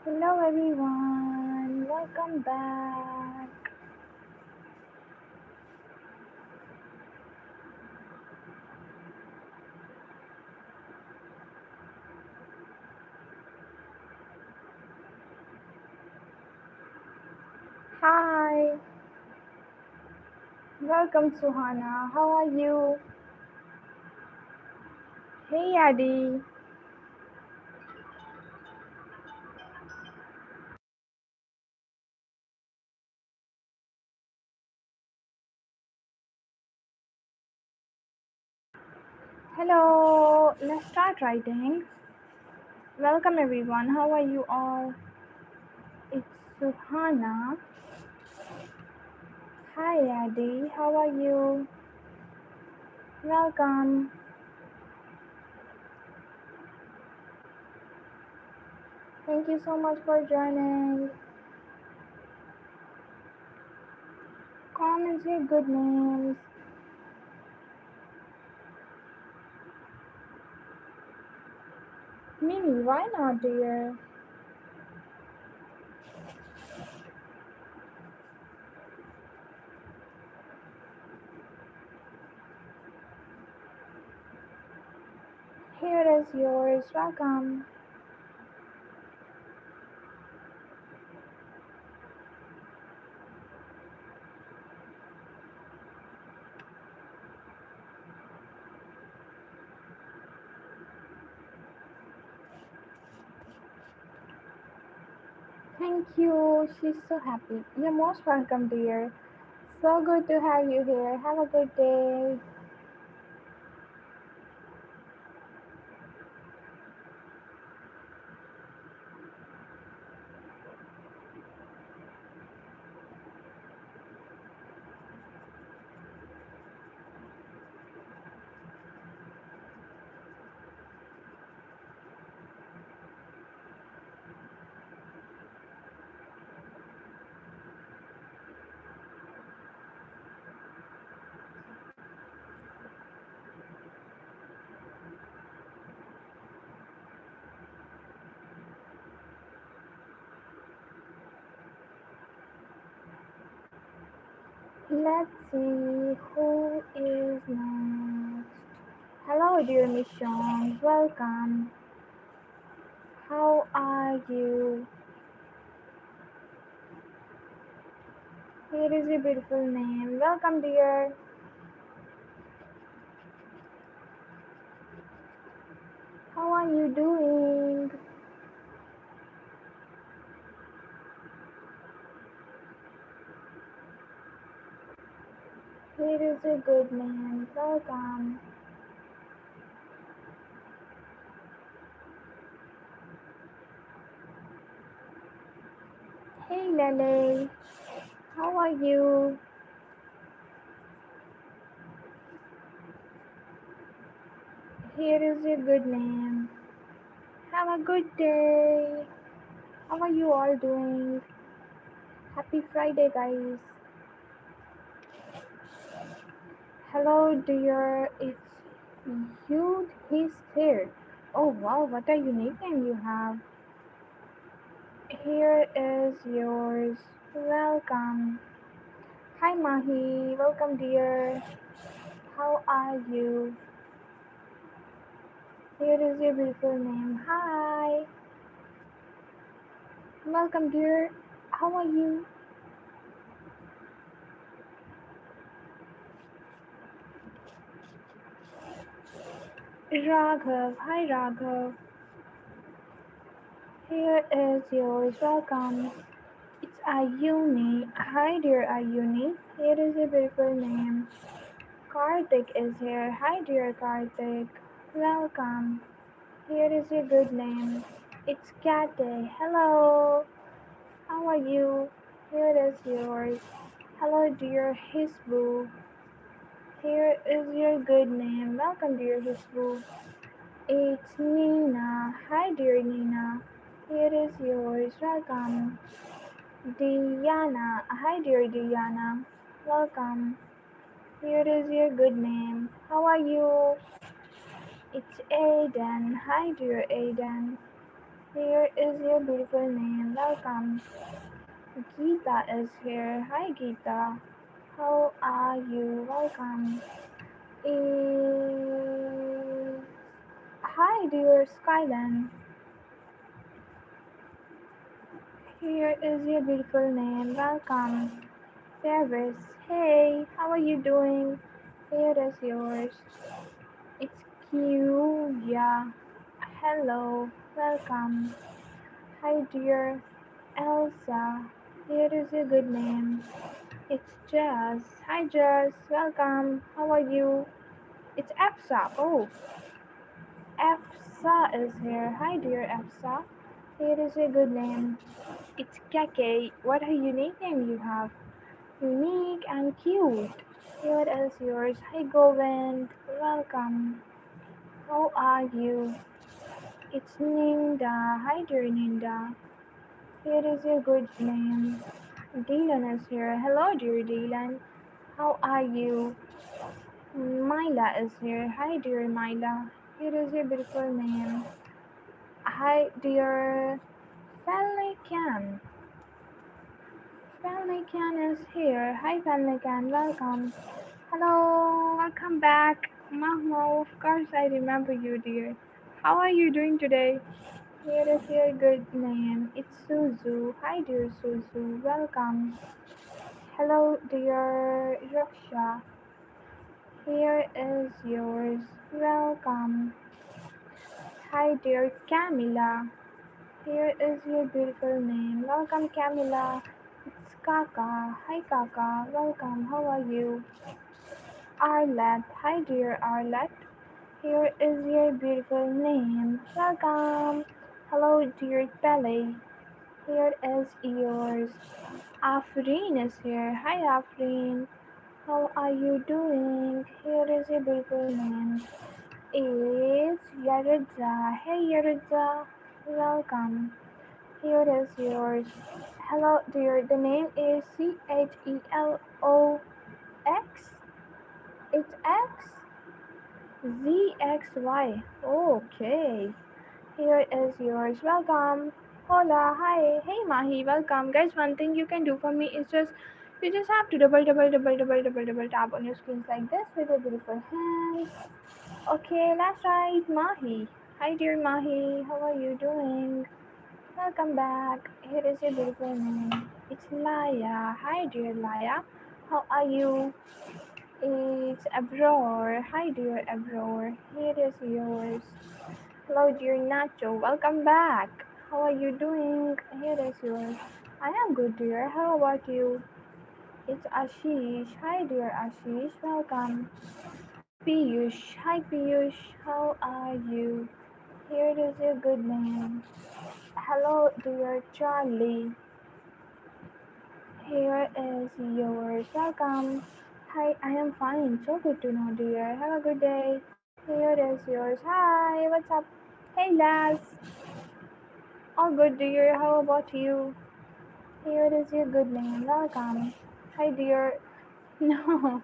Hello everyone, welcome back. Hi, welcome Suhana. How are you? Hey Adi. Hello, let's start writing. Welcome everyone. How are you all? It's Suhana. Hi Adi, how are you? Welcome. Thank you so much for joining. Come and say good names. Mimi, why not, dear? Here is yours. Welcome. Thank you. She's so happy. You're most welcome, dear. So good to have you here. Have a good day. Let's see who is next. Hello, dear Mission. Welcome. How are you? Here is your beautiful name. Welcome, dear. How are you doing? Here is your good name. Welcome. Hey, Lele. How are you? Here is your good name. Have a good day. How are you all doing? Happy Friday, guys. Hello, dear. It's you. He's here. Oh, wow. What a unique name you have. Here is yours. Welcome. Hi, Mahi. Welcome, dear. How are you? Here is your beautiful name. Hi. Welcome, dear. How are you? Raghav. Hi, Raghav. Here is yours. Welcome. It's Ayuni. Hi, dear Ayuni. Here is your beautiful name. Karthik is here. Hi, dear Karthik. Welcome. Here is your good name. It's Kate. Hello. How are you? Here is yours. Hello, dear Hisbu. Here is your good name. Welcome, dear Hisbu. It's Nina. Hi, dear Nina. Here is yours. Welcome. Diana. Hi, dear Diana. Welcome. Here is your good name. How are you? It's Aiden. Hi, dear Aiden. Here is your beautiful name. Welcome. Geeta is here. Hi, Geeta. How are you? Welcome. Is Hi, dear Skyland. Here is your beautiful name. Welcome. Paris. Hey, how are you doing? Here is yours. It's Q. Yeah. Hello. Welcome. Hi, dear Elsa. Here is a good name. It's Jazz. Hi, Jazz. Welcome. How are you? It's Efsa. Oh, Efsa is here. Hi, dear Efsa. Here is a good name. It's Keke. What a unique name you have. Unique and cute. Here is yours. Hi, Govind. Welcome. How are you? It's Ninda. Hi, dear Ninda. Here is a good name. Dylan is here. Hello, dear Dylan. How are you? Myla is here. Hi, dear Myla. Here is a beautiful name. Hi, dear Pelican. Pelican is here. Hi, Pelican. Welcome. Hello. Welcome back. Mahmo, of course I remember you, dear. How are you doing today? Here is your good name. It's Suzu. Hi, dear Suzu. Welcome. Hello, dear Raksha. Here is yours. Welcome. Hi, dear Camilla. Here is your beautiful name. Welcome, Camilla. It's Kaka. Hi, Kaka. Welcome. How are you? Arlette. Hi, dear Arlette. Here is your beautiful name. Welcome. Hello, dear Pele. Here is yours. Afreen is here. Hi, Afreen. How are you doing? Here is your beautiful name. It's Yaritza. Hey, Yaritza. Welcome. Here is yours. Hello, dear. The name is CHELOX. It's XZXY. Okay. Here is yours. Welcome. Hola. Hi. Hey, Mahi. Welcome. Guys, one thing you can do for me is just you just have to double tap on your screens like this with your beautiful hands. Okay, let's try Mahi. Hi, dear Mahi. How are you doing? Welcome back. Here is your beautiful name. It's Laya. Hi, dear Laya. How are you? It's Abror. Hi, dear Abror. Here is yours. Hello, dear Nacho. Welcome back. How are you doing? Here is yours. I am good, dear. How about you? It's Ashish. Hi, dear Ashish. Welcome. Piyush. Hi, Piyush. How are you? Here is your good name. Hello, dear Charlie. Here is yours. Welcome. Hi, I am fine. So good to know, dear. Have a good day. Here is yours. Hi, what's up? Hey, lads. All good, dear. How about you? Here is your good name. Welcome. Hi, dear. No,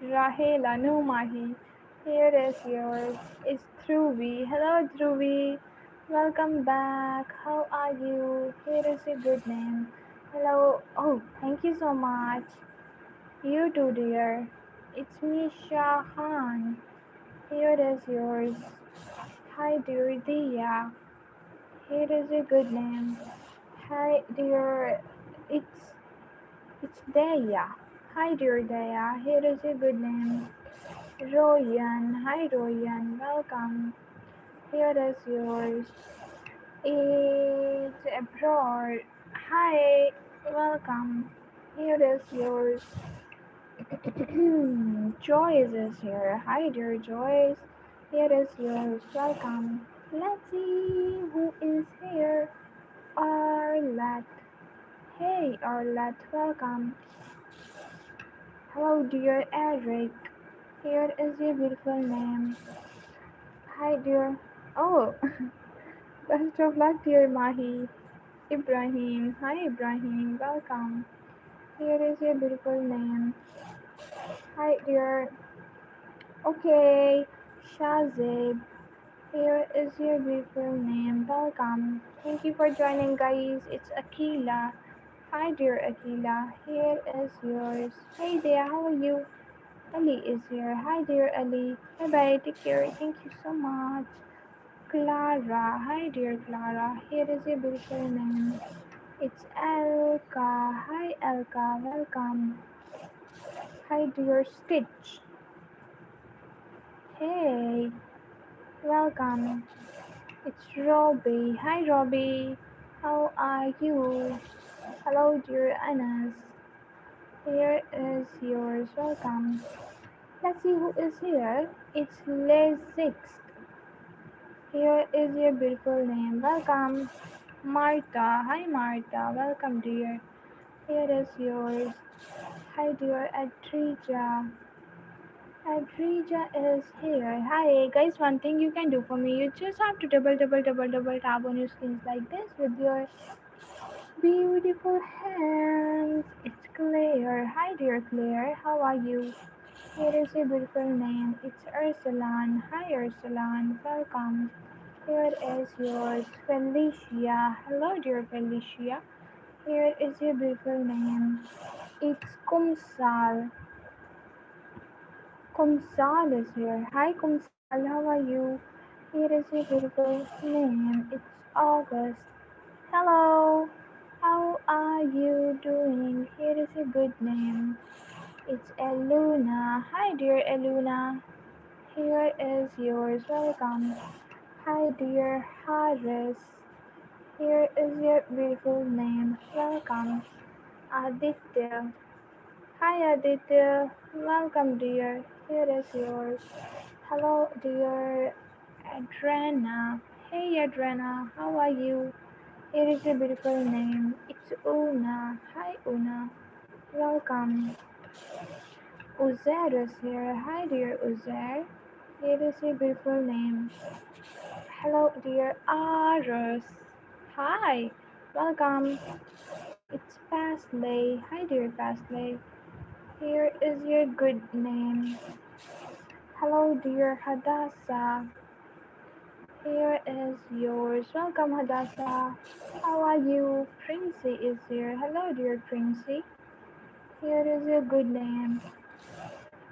Rahela, no, Mahi. Here is yours. It's Dhruvi. Hello, Dhruvi. Welcome back. How are you? Here is your good name. Hello. Oh, thank you so much. You too, dear. It's Misha Khan. Here is yours. Hi, dear Dia. Here is a good name. Hi, dear. It's it's Daya. Hi, dear Daya. Here is a good name. Royan. Hi, Royan. Welcome. Here is yours. It's abroad. Hi. Welcome. Here is yours. Joyce is here. Hi, dear Joyce. Here is yours. Welcome. Let's see who is here. Arlette. Hey, Arlette. Welcome. Hello, dear Eric. Here is your beautiful name. Hi, dear. Oh, best of luck, dear Mahi. Ibrahim. Hi, Ibrahim. Welcome. Here is your beautiful name. Hi, dear. Okay. Shazib. Here is your beautiful name. Welcome. Thank you for joining, guys. It's Akila. Hi, dear Akila. Here is yours. Hey there, how are you? Ali is here. Hi, dear Ali. Bye bye. Take care. Thank you so much. Clara. Hi, dear Clara. Here is your beautiful name. It's Elka. Hi, Elka. Welcome. Hi, dear Stitch. Hey, welcome. It's Robbie. Hi, Robbie. How are you? Hello, dear Anas. Here is yours. Welcome. Let's see who is here. It's Les Sixth. Here is your beautiful name. Welcome. Martha. Hi, Martha. Welcome, dear. Here is yours. Hi, dear Adrija. Adrija is here. Hi, guys. One thing you can do for me, you just have to double tap on your screens like this with your beautiful hands. It's Claire. Hi, dear Claire. How are you? Here is your beautiful name. It's Ursulan. Hi, Ursulan. Welcome. Here is yours, Felicia. Hello, dear Felicia. Here is your beautiful name. It's Kumsal. Kumsal is here. Hi, Kumsal. How are you? Here is your beautiful name. It's August. Hello. How are you doing? Here is a good name. It's Eluna. Hi, dear Eluna. Here is yours. Welcome. Hi, dear Harris. Here is your beautiful name. Welcome. Aditya. Hi, Aditya. Welcome, dear. Here is yours. Hello, dear Adrena. Hey, Adrena. How are you? Here is your beautiful name. It's Una. Hi, Una. Welcome. Uzair is here. Hi, dear Uzair. Here is your beautiful name. Hello, dear Aros. Hi. Welcome. It's Pasley. Hi, dear Pasley. Here is your good name. Hello, dear Hadassah. Here is yours. Welcome, Hadassah. How are you? Princey is here. Hello, dear Princey. Here is your good name.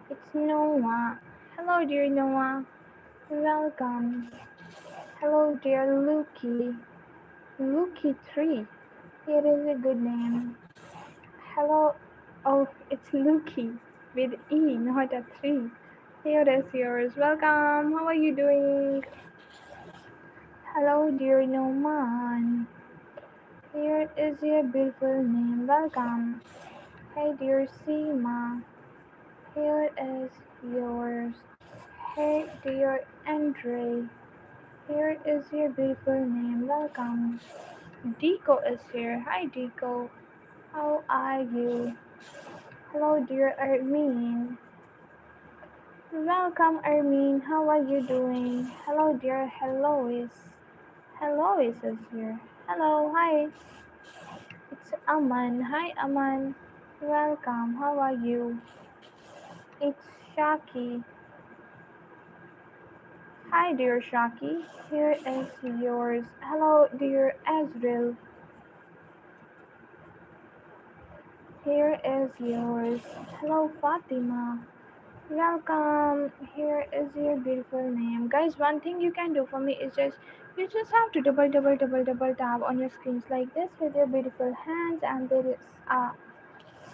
It's Noah. Hello, dear Noah. Welcome. Hello, dear Lucky. Lucky 3. Here is a good name. Hello. Oh, it's Lucky with E, not a 3. Here is yours. Welcome. How are you doing? Hello, dear Noman. Here is your beautiful name. Welcome. Hey, dear Seema. Here is yours. Hey, dear Andre. Here is your beautiful name. Welcome. Deco is here. Hi, Deco. How are you? Hello, dear Armin. Welcome, Armin. How are you doing? Hello, dear Helois. Helois is here. Hello, hi. It's Aman. Hi, Aman. Welcome. How are you? It's Shaki. Hi, dear Shaki. Here is yours. Hello, dear Azrael. Here is yours. Hello, Fatima. Welcome. Here is your beautiful name. Guys, one thing you can do for me is just you just have to double tap on your screens like this with your beautiful hands, and there is a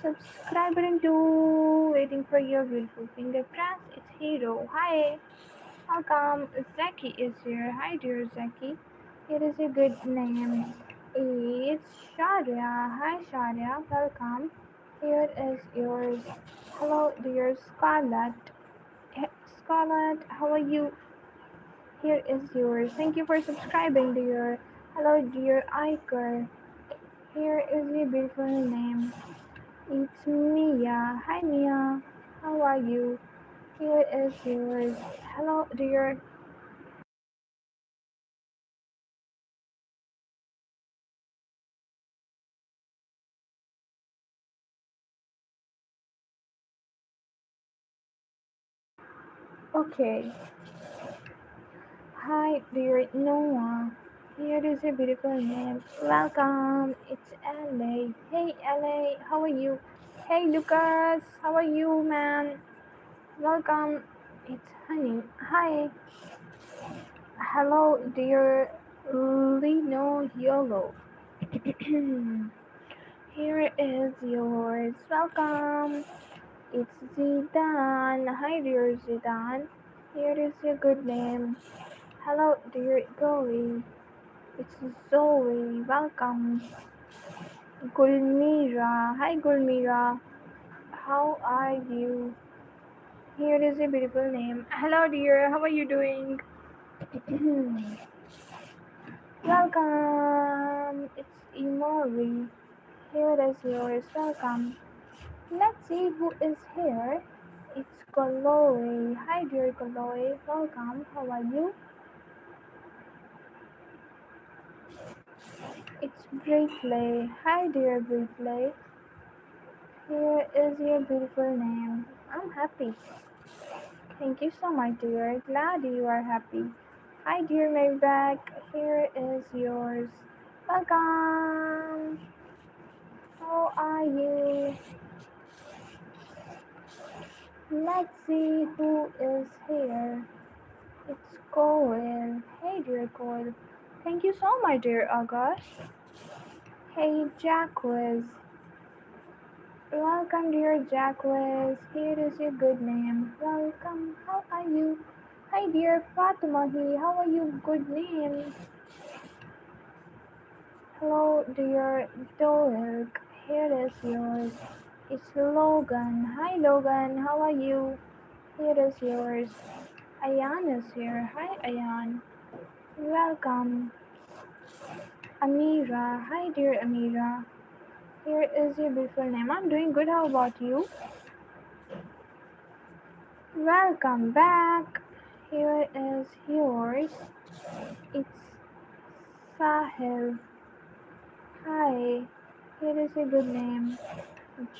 subscribe button too waiting for your beautiful finger press. It's Hero. Hi. Welcome. Zaki is here. Hi, dear Zaki. It is a good name. It's Sharia. Hi, Sharia. Welcome. Here is yours. Hello, dear Scarlett. Scarlett, how are you? Here is yours. Thank you for subscribing, dear. Hello, dear Iker. Here is your beautiful name. It's Mia. Hi, Mia. How are you? Here is yours. Hello, dear. Okay. Hi, dear Noah. Here is a beautiful name. Welcome. It's LA. Hey, LA. How are you? Hey, Lucas. How are you, man? Welcome. It's Honey. Hi. Hello, dear Lino Yolo. Here is yours. Welcome. It's Zidane. Hi, dear Zidane. Here is your good name. Hello, dear Zoe. It's Zoe. Welcome. Gulmira. Hi, Gulmira. How are you? Here is a beautiful name. Hello, dear. How are you doing? Welcome. It's Imori. Here is yours. Welcome. Let's see who is here. It's Kaloe. Hi, dear Kaloe. Welcome. How are you? It's Briefley. Hi, dear Briefley. Here is your beautiful name. I'm happy. Thank you so much, dear. Glad you are happy. Hi, dear Maybach. Here is yours. Welcome. How are you? Let's see who is here. It's Cole. Hey, dear Cole. Thank you so much, dear August. Hey, Jacques. Welcome, dear Jacques. Here is your good name. Welcome. How are you? Hi, dear Fatima. How are you? Good name. Hello, dear dog. Here is yours. It's Logan. Hi, Logan. How are you? Here is yours. Ayan is here. Hi, Ayan. Welcome. Amira. Hi, dear Amira. Here is your beautiful name. I'm doing good. How about you? Welcome back. Here is yours. It's Sahil. Hi. Here is a good name.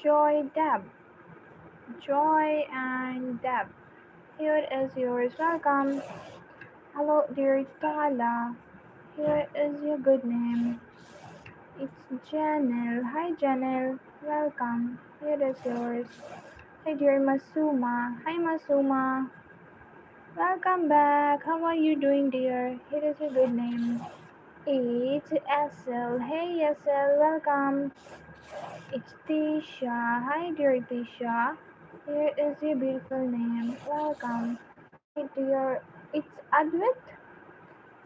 Joy Deb. Joy and Deb. Here is yours. Welcome. Hello, dear Tala. Here is your good name. It's Janelle. Hi, Janelle. Welcome. Here is yours. Hey, dear Masuma. Hi, Masuma. Welcome back. How are you doing, dear? Here is your good name. It's Essel. Hey, Essel. Welcome. It's Tisha. Hi, dear Tisha. Here is your beautiful name. Welcome. Hi, dear. It's Advit.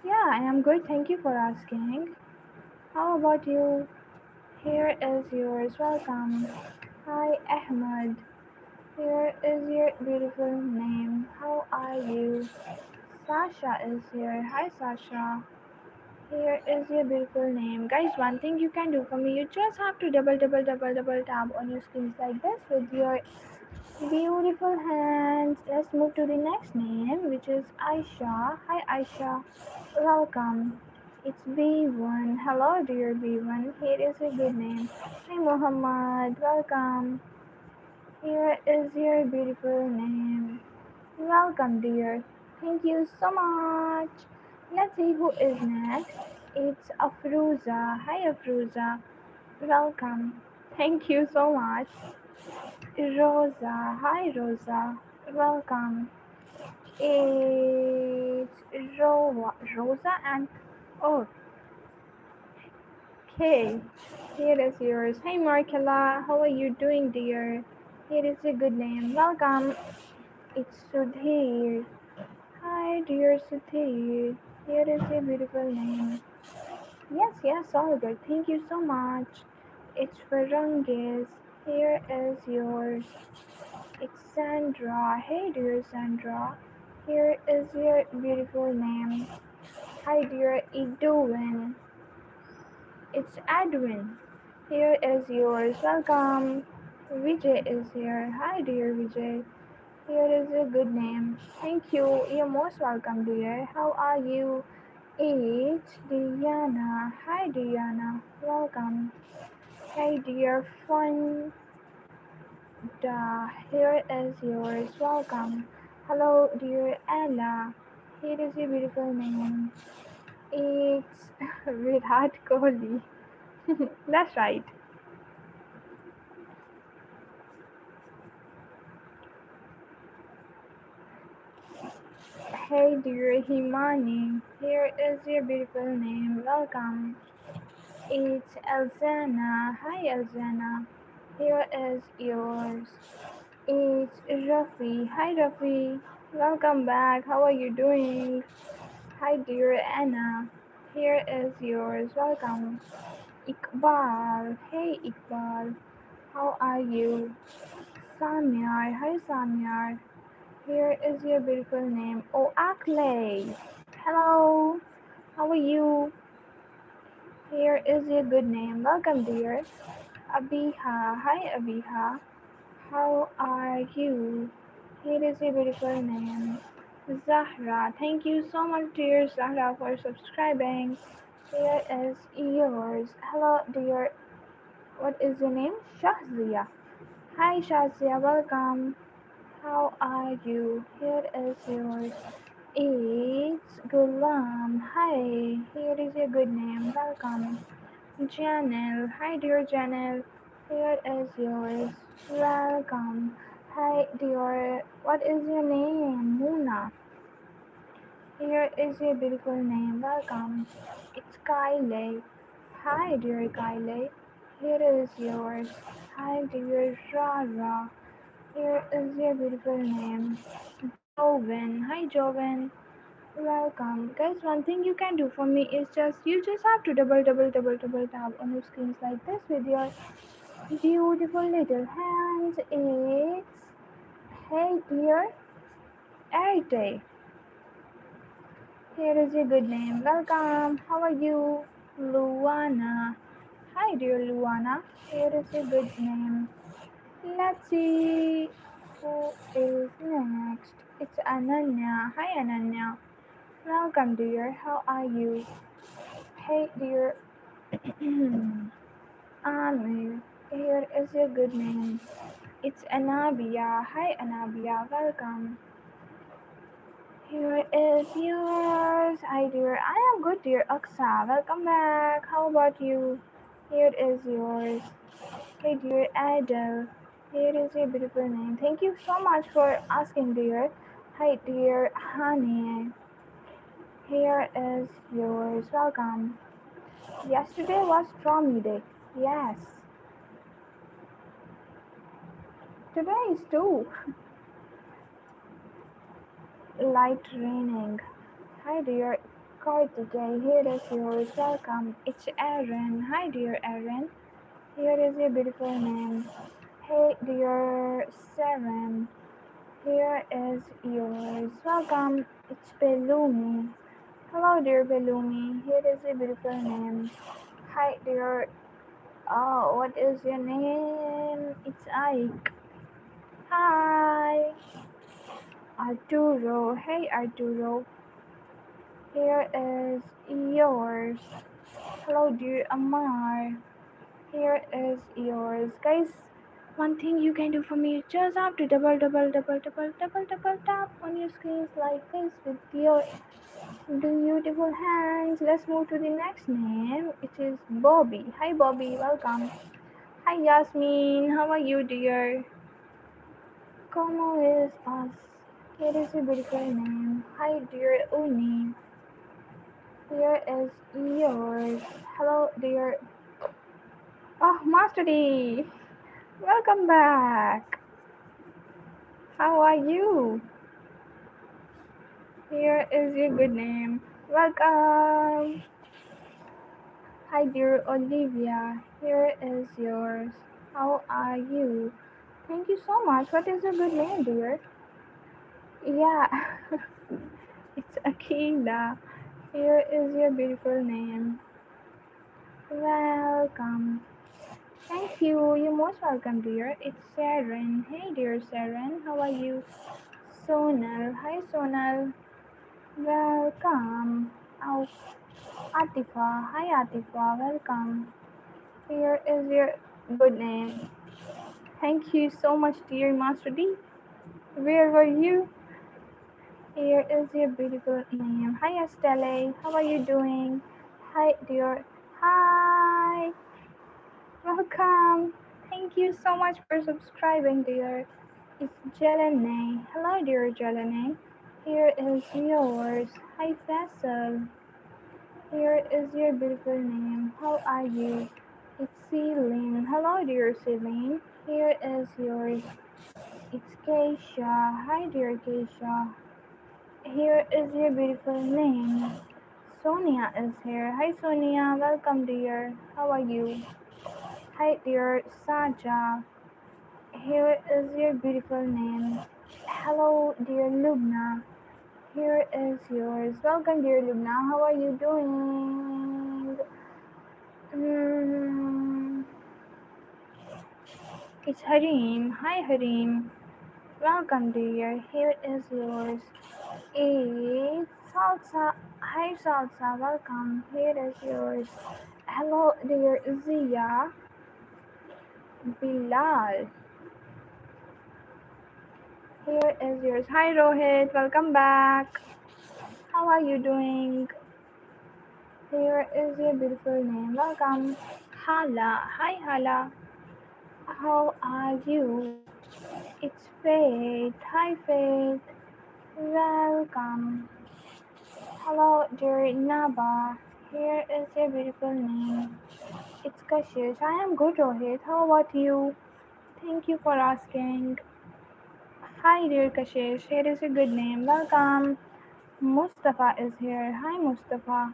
Yeah, I am good. Thank you for asking. How about you? Here is yours. Welcome. Hi, Ahmed. Here is your beautiful name. How are you? Sasha is here. Hi, Sasha. Here is your beautiful name. Guys, one thing you can do for me, you just have to double tap on your screens like this with your beautiful hands. Let's move to the next name, which is Aisha. Hi, Aisha. Welcome. It's B1. Hello, dear B1. Here is a good name. Hi, Muhammad. Welcome. Here is your beautiful name. Welcome, dear. Thank you so much. Let's see who is next. It's Afruza. Hi, Afruza. Welcome. Thank you so much. Rosa. Hi, Rosa. Welcome. It's Rosa and oh, okay. Here is yours. Hey, Markella. How are you doing, dear? Here is a good name. Welcome. It's Sudhir. Hi, dear Sudhir. Here is a beautiful name. Yes, all good. Thank you so much. It's Ferranges. Here is yours. It's Sandra. Hey, dear Sandra. Here is your beautiful name. Hi, dear Edwin. It's Edwin. Here is yours. Welcome. Vijay is here. Hi, dear Vijay. Here is a good name. Thank you. You're most welcome, dear. How are you? It's Diana. Hi, Diana. Welcome. Hey, dear Fonda. Here is yours. Welcome. Hello, dear Ella. Here is a beautiful name. It's Virat Kohli. That's right. Hey dear Himani, here is your beautiful name. Welcome. It's Elzana. Hi Elzana. Here is yours. It's Rafi. Hi Rafi. Welcome back. How are you doing? Hi dear Anna. Here is yours. Welcome. Iqbal. Hey Iqbal. How are you? Samyar. Hi Samyar. Here is your beautiful name. Oh, Akle. Hello. How are you? Here is your good name. Welcome, dear. Abiha. Hi, Abiha. How are you? Here is your beautiful name. Zahra. Thank you so much, dear Zahra, for subscribing. Here is yours. Hello, dear. What is your name? Shahzia. Hi, Shahzia. Welcome. How are you? Here is yours. It's Gulam. Hi, here is your good name. Welcome. Janelle. Hi, dear Janelle. Here is yours. Welcome. Hi, dear. What is your name? Muna. Here is your beautiful name. Welcome. It's Kyle. Hi, dear Kyle. Here is yours. Hi, dear Rara. Here is your beautiful name. Joven. Hi, Joven. Welcome. Guys, one thing you can do for me is you just have to double tap on your screens like this with your beautiful little hands. It's Hey dear Arte. Here is your good name. Welcome. How are you? Luana. Hi dear Luana. Here is your good name. Let's see who is next. It's Ananya. Hi Ananya. Welcome dear. How are you? Hey dear Amir, here is your good name. It's Anabia. Hi Anabia, welcome. Here is yours. Hi dear. I am good dear Aksa. Welcome back. How about you? Here is yours. Hey dear Adele. Here is your beautiful name. Thank you so much for asking dear. Hi dear Honey. Here is yours. Welcome. Yesterday was Stormy Day. Yes. Today is too. Light raining. Hi dear Kartike, here is yours. Welcome. It's Aaron. Hi dear Aaron. Here is your beautiful name. Hey dear Saren. Here is yours. Welcome. It's Belumi. Hello dear Belumi. Here is your beautiful name. Hi dear. Oh, what is your name? It's Ike. Hi. Arturo. Hey Arturo. Here is yours. Hello, dear Amar. Here is yours. Guys, one thing you can do for me is just have to double tap on your screens like this with your beautiful hands. Let's move to the next name. It is Bobby. Hi, Bobby. Welcome. Hi, Yasmin. How are you, dear? ¿Cómo estás? Here is a beautiful name. Hi, dear Uni. Here is yours. Hello, dear. Oh, Master D. Welcome back. How are you? Here is your good name. Welcome. Hi, dear Olivia. Here is yours. How are you? Thank you so much. What is your good name, dear? Yeah, it's Akila. Here is your beautiful name. Welcome. Thank you. You're most welcome, dear. It's Saren. Hey, dear Saren. How are you? Sonal. Hi, Sonal. Welcome. Oh, Atifa. Hi, Atifa. Welcome. Here is your good name. Thank you so much, dear Master D. Where were you? Here is your beautiful name. Hi Estelle, how are you doing? Hi dear. Hi. Welcome. Thank you so much for subscribing, dear. It's Jelene. Hello, dear Jelene. Here is yours. Hi, Faisal. Here is your beautiful name. How are you? It's Celine. Hello, dear Celine. Here is yours. It's Keisha. Hi, dear Keisha. Here is your beautiful name. Sonia is here. Hi, Sonia. Welcome, dear. How are you? Hi, dear Saja. Here is your beautiful name. Hello, dear Lubna. Here is yours. Welcome, dear Lubna. How are you doing? Mm, it's Harim. Hi, Harim. Welcome, dear. Here is yours. It's Salsa. Hi, Salsa. Welcome. Here is yours. Hello, dear Zia. Bilal. Here is yours. Hi, Rohit. Welcome back. How are you doing? Here is your beautiful name. Welcome. Hala. Hi, Hala. How are you? It's Faith. Hi, Faith. Welcome. Hello, dear Naba. Here is your beautiful name. It's Kashish. I am good, Rohit. How about you? Thank you for asking. Hi, dear Kashish. Here is a good name. Welcome. Mustafa is here. Hi, Mustafa.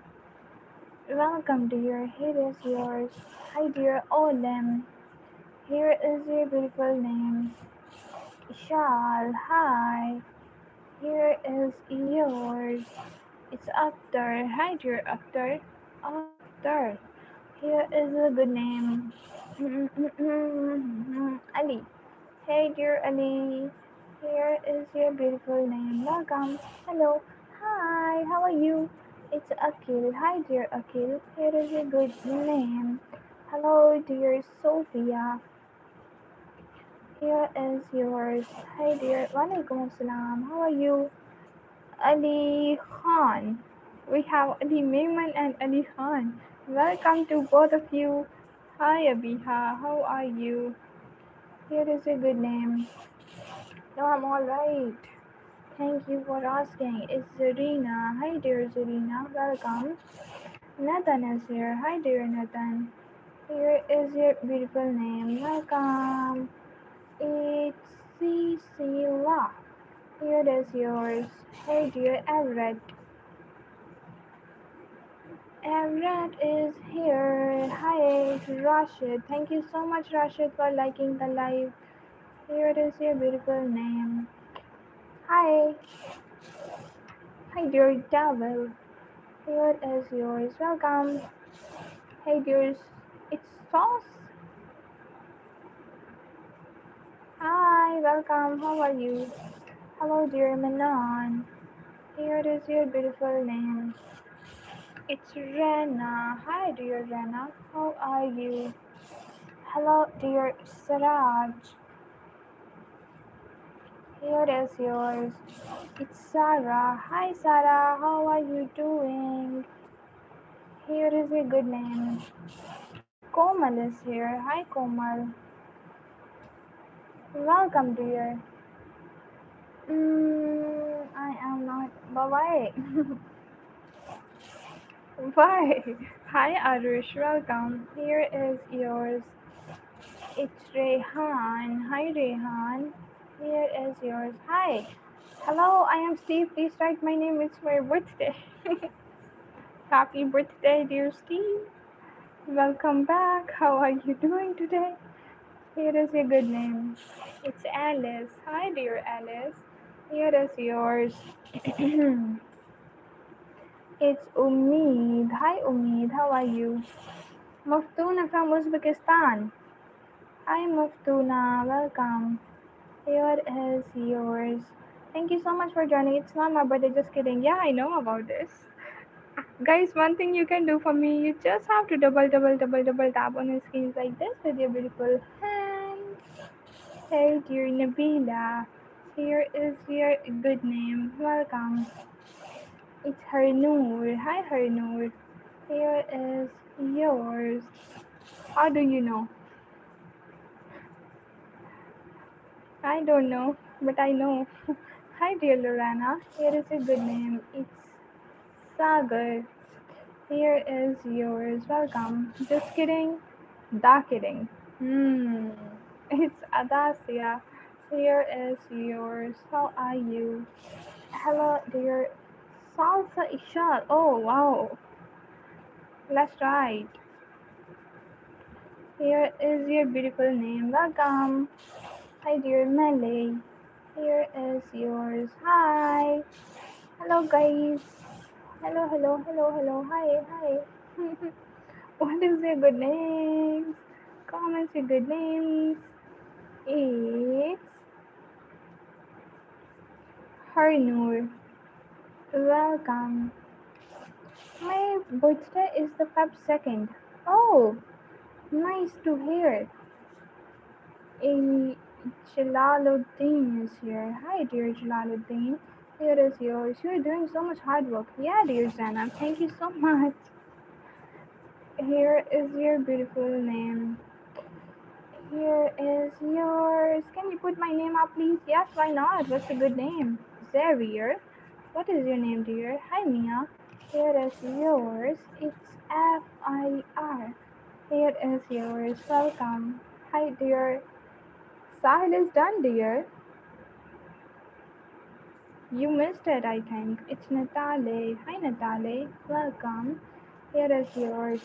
Welcome, dear. Here is yours. Hi, dear Olem. Here is your beautiful name. Shal. Hi. Here is yours. It's Akhtar. Hi, dear Akhtar. Akhtar. Here is a good name. Ali. Hey, dear Ali. Here is your beautiful name. Welcome. Hello. Hi. How are you? It's Akil. Hi, dear Akil. Here is a good name. Hello, dear Sophia. Here is yours. Hi, dear. Walaikum assalam. How are you? Ali Khan. We have Ali Mehman and Ali Khan. Welcome to both of you. Hi, Abiha. How are you? Here is a good name. No, I'm alright. Thank you for asking. It's Zarina. Hi, dear Zarina. Welcome. Nathan is here. Hi, dear Nathan. Here is your beautiful name. Welcome. It's Cecilia. Here is yours. Hey, dear Everett. Everett is here. Hi, Rashid. Thank you so much, Rashid, for liking the live. Here is your beautiful name. Hi. Hi, dear Devil. Here is yours. Welcome. Hey, dears. It's Sauce. Hi, welcome. How are you? Hello, dear Manon. Here is your beautiful name. It's Rena. Hi, dear Rena. How are you? Hello, dear Siraj. Here is yours. It's Sarah. Hi, Sarah. How are you doing? Here is a good name. Komal is here. Hi, Komal. Welcome, dear. I am not. But why? Why? Hi, Arush. Welcome. Here is yours. It's Rehan. Hi, Rehan. Here is yours. Hi. Hello, I am Steve. Please write my name. It's my birthday. Happy birthday, dear Steve. Welcome back. How are you doing today? Here is a good name. It's Alice. Hi, dear Alice. Here is yours. It's Umeed. Hi, Umeed. How are you? Muftoona from Uzbekistan. Hi, Muftoona. Welcome. Here is yours. Thank you so much for joining. It's not my birthday. Just kidding. Yeah, I know about this. Guys, one thing you can do for me, you just have to double tap on your screens like this with your beautiful hands. Hey, dear Nabila. Here is your good name. Welcome. It's Harnoor. Hi, Harnoor. Here is yours. How do you know? I don't know, but I know. Hi, dear Lorana. Here is a good name. It's Sagar. Here is yours. Welcome. Just kidding. Da kidding. Hmm. It's Adasia. Here is yours. How are you? Hello, dear Salsa Ishal. Oh, wow. That's right. Here is your beautiful name. Welcome. Hi, dear Malay. Here is yours. Hi. Hello, guys. Hello, hello, hello, hello. Hi, hi. What is your good names? Comments your good names. It's Harnoor. Welcome. My birthday is the Feb 2nd. Oh, nice to hear. A Jalaluddin is here. Hi, dear Jalaluddin. Here is yours. You're doing so much hard work. Yeah, dear Zainab. Thank you so much. Here is your beautiful name. Here is yours. Can you put my name up, please? Yes, why not? What's a good name? Xavier. What is your name, dear? Hi, Mia. Here is yours. It's FIR. Here is yours. Welcome. Hi, dear. Sahil is done, dear. You missed it, I think. It's Natale. Hi, Natale. Welcome. Here is yours.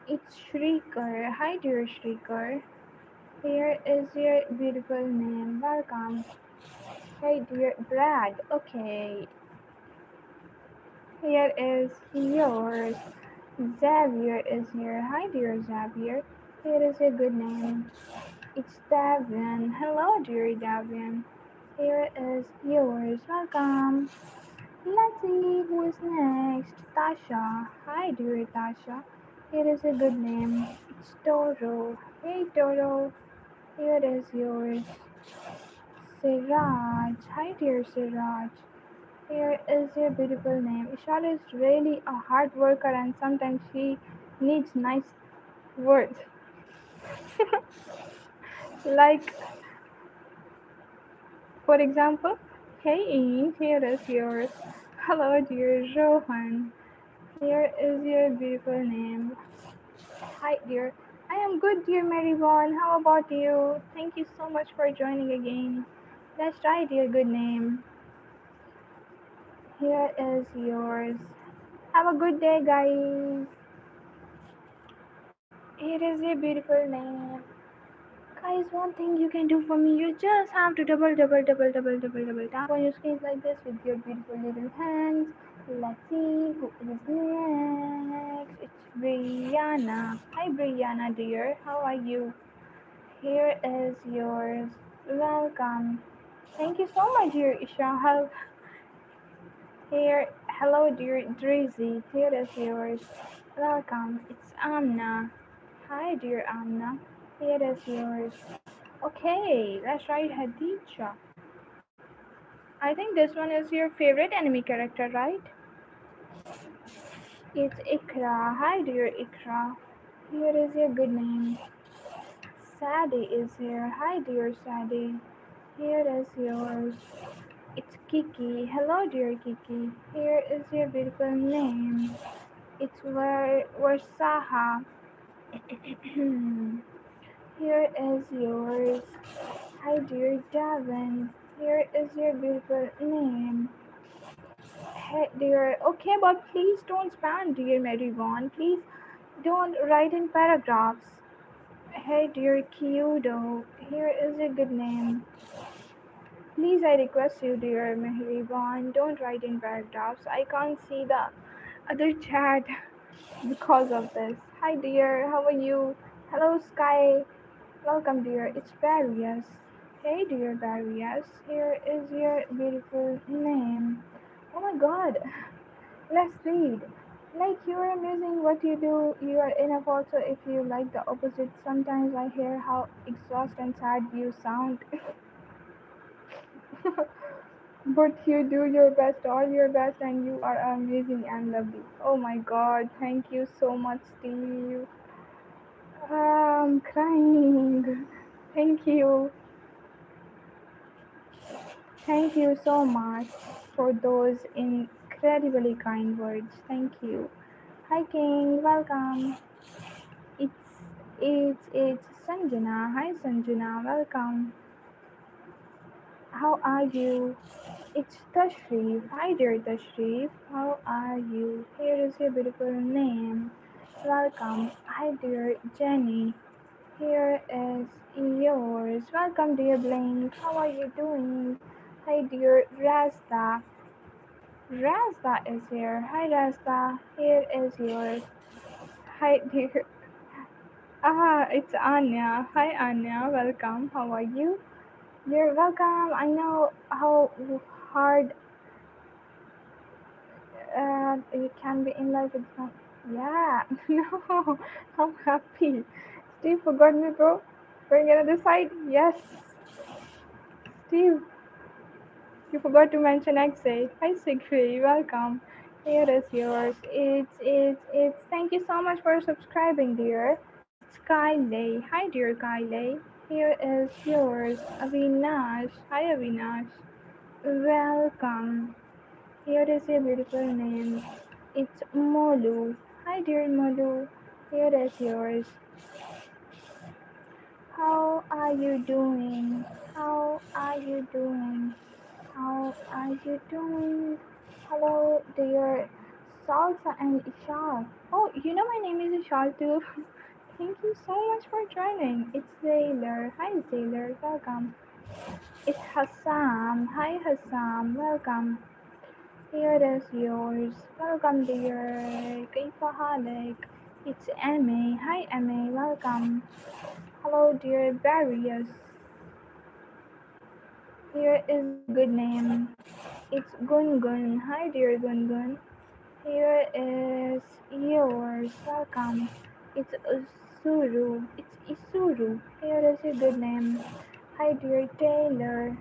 It's Shrikar. Hi, dear Shrikar. Here is your beautiful name. Welcome. Hey, dear Brad. Okay. Here is yours. Xavier is here. Hi, dear Xavier. Here is your good name. It's Davian. Hello, dear Davian. Here is yours. Welcome. Let's see who is next. Tasha. Hi, dear Tasha. Here is a good name. It's Toro. Hey, Toro. Here is yours. Siraj. Hi, dear Siraj. Here is your beautiful name. Ishal is really a hard worker and sometimes she needs nice words. Like, for example, hey Ian, here is yours. Hello, dear Rohan. Here is your beautiful name. Hi, dear. I am good, dear Marybon. How about you? Thank you so much for joining again. That's right, dear. Good name. Here is yours. Have a good day, guys. Here is your beautiful name. Guys, one thing you can do for me, you just have to double tap on your screen like this with your beautiful little hands. Let's see who is next. It's Brianna. Hi, Brianna, dear. How are you? Here is yours. Welcome. Thank you so much, dear Isha. Here, hello, dear Drizzy. Here is yours. Welcome. It's Amna. Hi, dear Amna. Here is yours. Okay, let's write Hadija. I think this one is your favorite enemy character, right? It's Ikra. Hi, dear Ikra. Here is your good name. Sadie is here. Hi, dear Sadie. Here is yours. It's Kiki. Hello, dear Kiki. Here is your beautiful name. It's Warsaha. Here is yours. Hi, dear Davin. Here is your beautiful name. Hey, dear. Okay, but please don't spam, dear Marybon. Please don't write in paragraphs. Hey, dear Kyudo. Here is a good name. Please, I request you, dear Marybon, don't write in paragraphs. I can't see the other chat because of this. Hi, dear. How are you? Hello, Sky. Welcome, dear. It's Barrios. Hey, dear Barrios. Here is your beautiful name. Oh my god. Let's read. Like you are amazing what you do, you are enough also if you like the opposite. Sometimes I hear how exhausted and sad you sound. But you do your best, all your best, and you are amazing and lovely. Oh my god, thank you so much, Steve. I'm crying. Thank you. Thank you so much for those incredibly kind words. Thank you. Hi King, welcome. It's it's Sanjana. Hi Sanjana, welcome. How are you? It's Tashrif. Hi dear Tashrif. How are you? Here is your beautiful name. Welcome. Hi dear Jenny. Here is yours. Welcome dear Blink. How are you doing? Hi dear Rasta. Rasta is here. Hi Rasta. Here is yours. Hi dear. It's Anya. Hi Anya. Welcome. How are you? You're welcome. I know how hard it can be in life. It's not. Yeah. No. I'm happy. Steve forgot me, bro. Going another side. Yes. Steve, you forgot to mention XA. Hi Sigfrey. Welcome. Here is yours. It's. Thank you so much for subscribing, dear. It's Kyle. Hi, dear Kyle. Here is yours. Avinash. Hi, Avinash. Welcome. Here is a beautiful name. It's Molu. Hi, dear Molu. Here is yours. How are you doing? How are you doing? How are you doing? Hello, dear Salsa and Ishal. Oh, you know my name is Ishal too. Thank you so much for joining. It's Sailor. Hi, Sailor. Welcome. It's Hassam. Hi, Hassam. Welcome. Here is yours. Welcome, dear. Kaifa halik? It's Emmy. Hi, Emmy. Welcome. Hello, dear Barrios. Here is a good name. It's Gun Gun. Hi, dear Gun Gun. Here is yours. Welcome. It's Isuru. It's Isuru. Here is a good name. Hi, dear Taylor.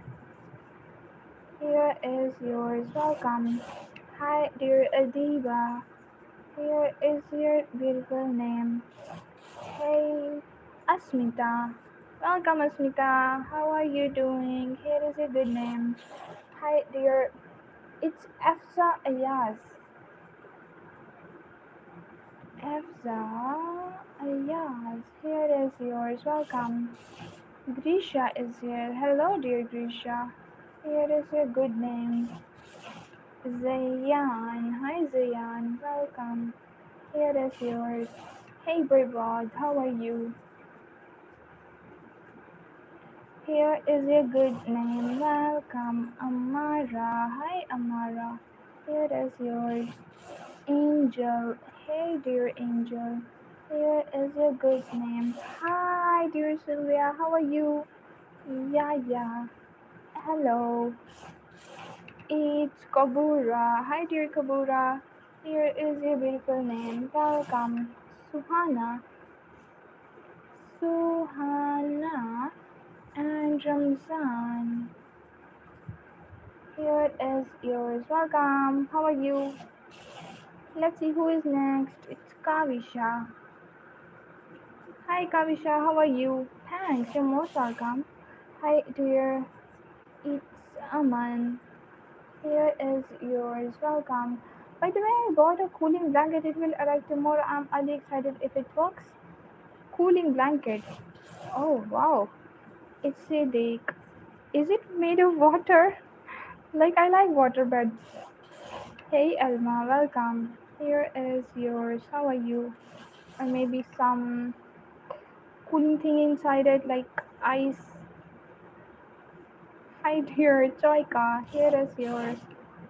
Here is yours. Welcome. Hi, dear Adiba. Here is your beautiful name. Hey, Asmita. Welcome, Asmita. How are you doing? Here is a good name. Hi, dear. It's Afza Ayaz. Afza Ayaz. Here is yours. Welcome. Grisha is here. Hello, dear Grisha. Here is your good name. Zayan. Hi, Zayan. Welcome. Here is yours. Hey, Bribod. How are you? Here is a good name. Welcome, Amara. Hi, Amara. Here is yours. Angel. Hey, dear Angel. Here is a good name. Hi, dear Sylvia. How are you? Yeah, yeah. Hello. It's Kabura. Hi, dear Kabura. Here is your beautiful name. Welcome. Suhana. Suhana and Ramzan. Here is yours. Welcome. How are you? Let's see who is next. It's Kavisha. Hi Kavisha, how are you? Thanks, you're most welcome. Hi dear, it's Aman. Here is yours. Welcome. By the way, I bought a cooling blanket. It will arrive tomorrow. I'm really excited if it works. Cooling blanket. Oh wow. It's a lake. Is it made of water? Like I like water beds. Hey Elma, welcome. Here is yours. How are you? Or maybe some cooling thing inside it like ice. Hi dear Joyka, here is yours.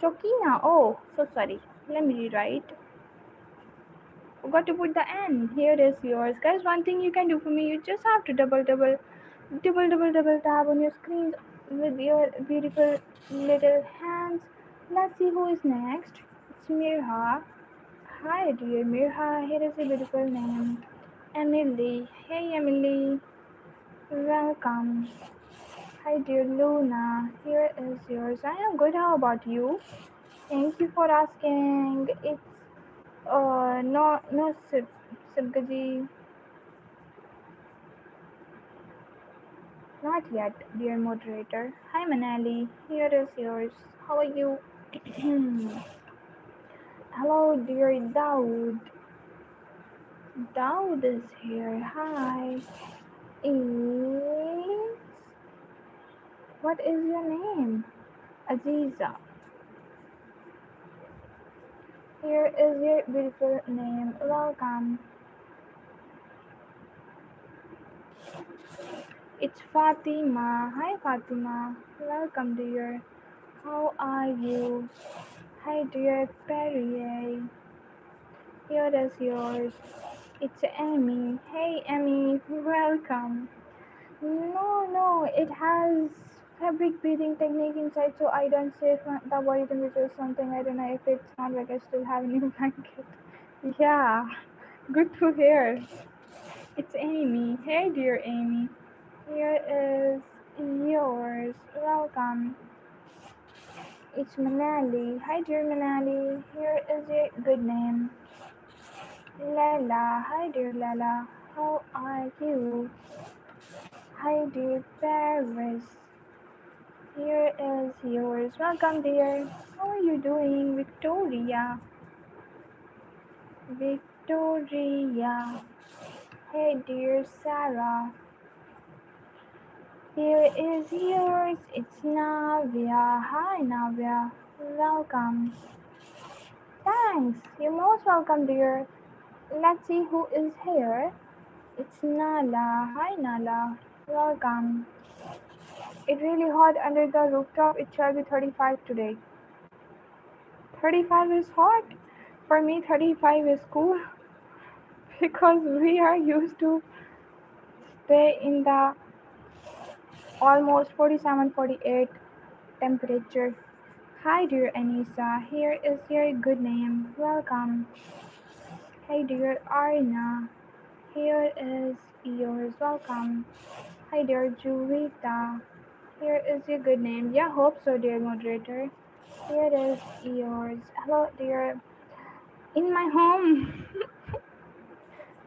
Chokina, oh, so sorry. Let me rewrite. Forgot to put the N. Here is yours. Guys, one thing you can do for me, you just have to double tap on your screens with your beautiful little hands. Let's see who is next. It's Mirha. Hi dear Mirha, here is a beautiful name. Emily. Hey Emily. Welcome. Hi dear Luna, here is yours. I am good. How about you? Thank you for asking. It's no Sibgaji, not yet, dear moderator. Hi Manali, here is yours. How are you? Hello, dear Dawood. Dawood is here. Hi. Is what is your name? Aziza. Here is your beautiful name. Welcome. It's Fatima. Hi Fatima. Welcome dear. How are you? Hi dear Perrier. Here is yours. It's Amy. Hey Amy, welcome. No, it has fabric breathing technique inside, so I don't say the body temperature or something. I don't know if it's not like I still have a new blanket. Yeah, good to hear. It's Amy. Hey dear Amy. Here is yours. Welcome. It's Manali. Hi dear Manali. Here is your good name. Lala. Hi dear Lala. How are you? Hi dear Paris. Here is yours. Welcome dear. How are you doing, Victoria? Victoria. Hey dear Sarah. Here is yours. It's Navya. Hi Navya. Welcome. Thanks. You're most welcome, dear. Let's see who is here. It's Nala. Hi Nala. Welcome. It's really hot under the rooftop. It shall be 35 today. 35 is hot. For me, 35 is cool because we are used to stay in the almost 47, 48 temperature. Hi dear Anissa. Here is your good name. Welcome. Hey dear Arna. Here is yours. Welcome. Hi dear Julita. Here is your good name. Yeah, hope so, dear moderator. Here is yours. Hello, dear. In my home.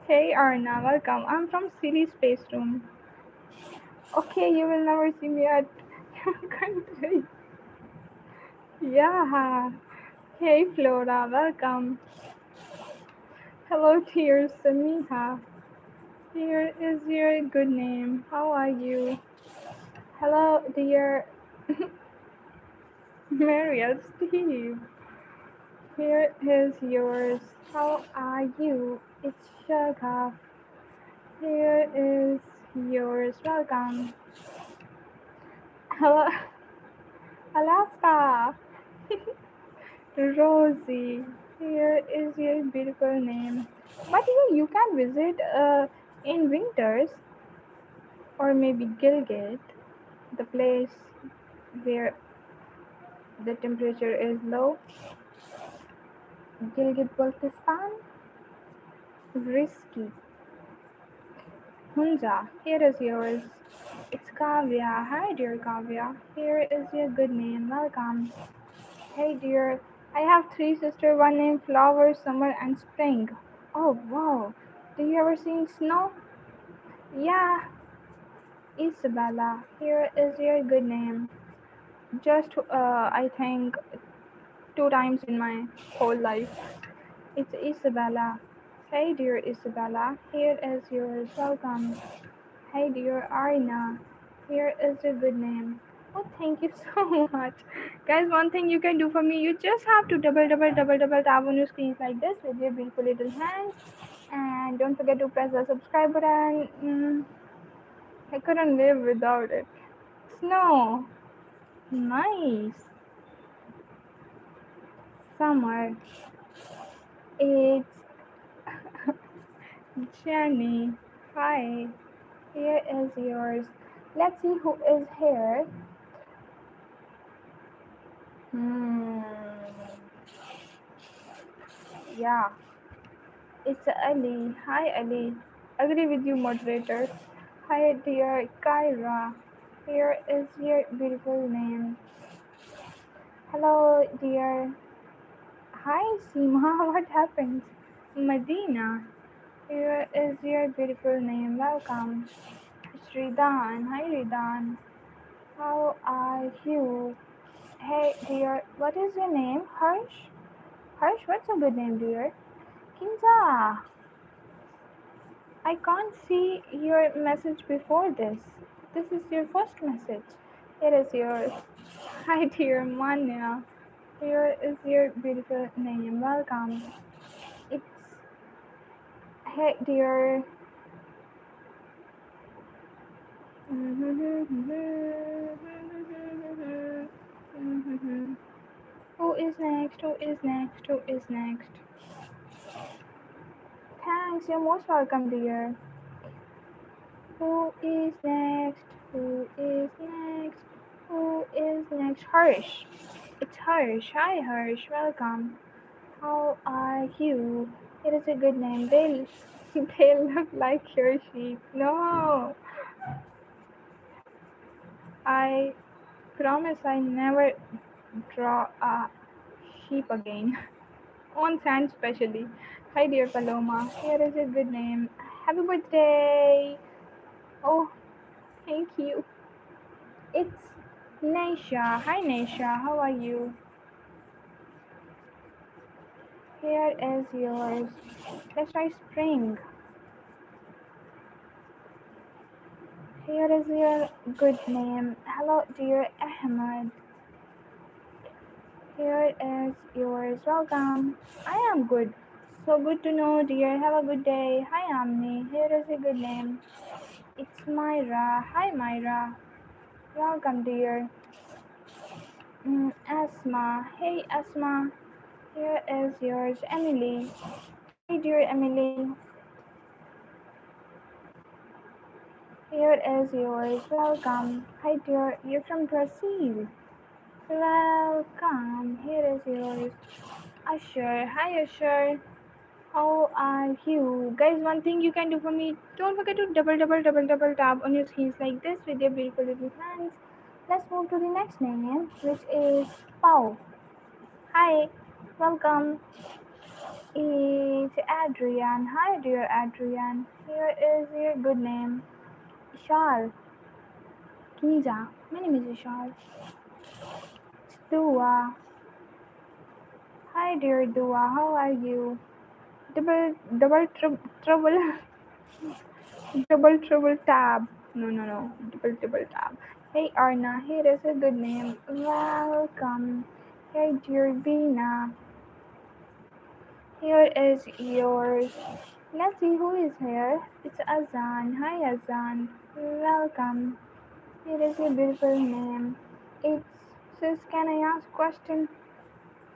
Hey Arna, welcome. I'm from Silly Space Room. Okay, you will never see me at your country. Yeah. Hey Flora, welcome. Hello, dear Samiha. Here is your good name. How are you? Hello, dear Mariel Steve. Here is yours. How are you? It's Shagaf. Here is yours. Welcome. Hello, Alaska. Rosie. Here is your beautiful name. But you can visit in winters or maybe Gilgit, the place where the temperature is low. Gilgit Baltistan. Risky. Hunza. Here is yours. It's Kavya. Hi, dear Kavya. Here is your good name. Welcome. Hey, dear. I have three sisters, one named Flower, Summer, and Spring. Oh, wow. Do you ever see snow? Yeah, Isabella. Here is your good name. Just, I think, two times in my whole life. It's Isabella. Hey, dear Isabella. Here is yours. Welcome. Hey dear Arina, here is a good name. Oh, thank you so much. Guys, one thing you can do for me, you just have to double tap on your screens like this with your beautiful little hands. And don't forget to press the subscribe button. I couldn't live without it. Snow. Nice. Summer. It's Jenny. Hi. Here is yours. Let's see who is here. Hmm. Yeah. It's Ali. Hi, Ali. Agree with you, moderator. Hi, dear Kyra. Here is your beautiful name. Hello, dear. Hi, Seema. What happened? Medina. Here is your beautiful name. Welcome. Shridan. Hi, Ridan. How are you? Hey, dear. What is your name? Harsh? Harsh, what's a good name, dear? Kinza. I can't see your message before this. This is your first message. It is yours. Hi, dear Manya. Here is your beautiful name. Welcome. It's hey, dear. Who is next? Who is next? Who is next? Thanks. You're most welcome, dear. Who is next? Who is next? Who is next? Harsh. It's Harsh. Hi, Harsh. Welcome. How are you? It is a good name. They look like your sheep. No, I promise I never draw a sheep again. On sand, specially. Hi, dear Paloma. Here is a good name. Happy birthday. Oh, thank you. It's Naisha. Hi, Naisha. How are you? Here is yours. Let's try spring. Here is your good name. Hello, dear Ahmed. Here is yours. Welcome. I am good. So good to know, dear. Have a good day. Hi, Amni. Here is a good name. It's Myra. Hi, Myra. Welcome, dear. Asma. Hey, Asma. Here is yours. Emily. Hi, dear Emily. Here is yours. Welcome. Hi, dear. You're from Brazil. Welcome. Here is yours. Usher. Hi, Usher. How are you? Guys, one thing you can do for me, don't forget to double tap on your screens like this with your beautiful little hands. Let's move to the next name, which is Pau. Hi, welcome. It's Adrian. Hi, dear Adrian. Here is your good name. Ishal. Kinza. My name is Ishal. Dua. Hi, dear Dua. How are you? Double double tab. No. Double tab. Hey Arna, here is a good name. Welcome. Hey dear Vina, here is yours. Let's see who is here. It's Azan. Hi Azan. Welcome. Here is your beautiful name. It's sis. Can I ask question?